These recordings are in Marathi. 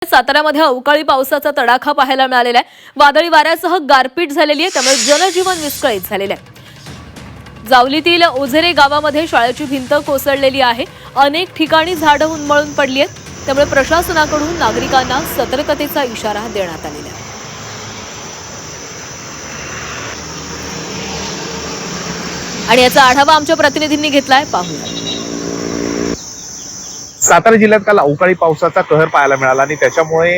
साताऱ्यामध्ये अवकाळी पावसाचा तडाखा पाहायला मिळालेला आहे। वादळी वाऱ्यासह गारपीट झालेली आहे, त्यामुळे जनजीवन विस्कळीत झालेले आहे। जावलीतील ओझरे गावामध्ये शाळेची भिंत कोसळलेली आहे। अनेक ठिकाणी झाडं उन्मळून पडली आहेत, त्यामुळे प्रशासनाकडून नागरिकांना सतर्कतेचा इशारा देण्यात आलेला आहे। आणि याचा आढावा आमच्या प्रतिनिधींनी घेतलाय, पाहूया। सातारा जिल्ह्यात काल अवकाळी पावसाचा कहर पाहायला मिळाला आणि त्याच्यामुळे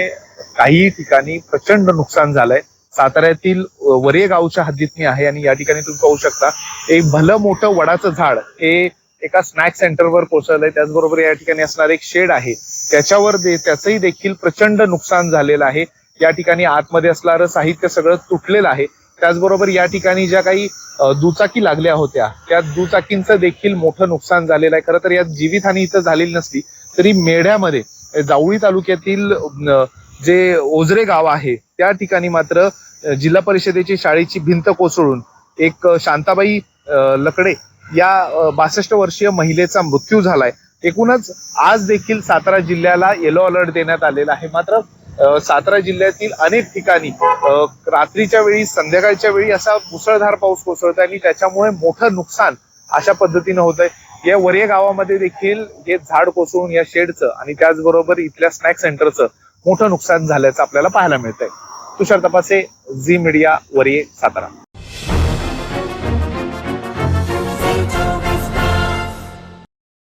काही ठिकाणी प्रचंड नुकसान झालंय। साताऱ्यातील वरिये गावच्या हद्दीत मी आहे आणि या ठिकाणी तुम्ही पाहू शकता एक भलं मोठं वडाचं झाड हे एका स्नॅक सेंटरवर कोसळलंय। त्याचबरोबर या ठिकाणी असणार एक शेड आहे त्याच्यावर त्याचंही देखील प्रचंड नुकसान झालेलं आहे। या ठिकाणी आतमध्ये असणारं साहित्य सगळं तुटलेलं आहे। त्याचबरोबर या ठिकाणी ज्या काही दुचाकी लागल्या होत्या त्या दुचाकींचं देखील मोठं नुकसान झालेलं आहे। खरं तर यात जीवितहानी इथं झालेली नसली तरी मेढ्यामध्ये जावळी तालुक्यातील जे ओझरे गाव आहे त्या ठिकाणी मात्र जिल्हा परिषदेची शाळेची भिंत कोसळून एक शांताबाई लकडे या 62 वर्षीय महिलेचा मृत्यू झालाय। एकूणच आज देखील सातारा जिल्ह्याला येलो अलर्ट देण्यात आलेला आहे। मात्र सातारा जिल्ह्यातील अनेक ठिकाणी रात्रीच्या वेळी संध्याकाळच्या वेळी असा मुसळधार पाऊस कोसळतोय आणि त्याच्यामुळे मोठं नुकसान अशा पद्धतीनं होतंय। या वरिये गावामध्ये देखील हे झाड कोसळून या शेडचं आणि त्याचबरोबर इथल्या स्नॅक सेंटरचं मोठं नुकसान झाल्याचं आपल्याला पाहायला मिळतंय। तुषार तपासे, झी मीडिया, वरिये, सातारा।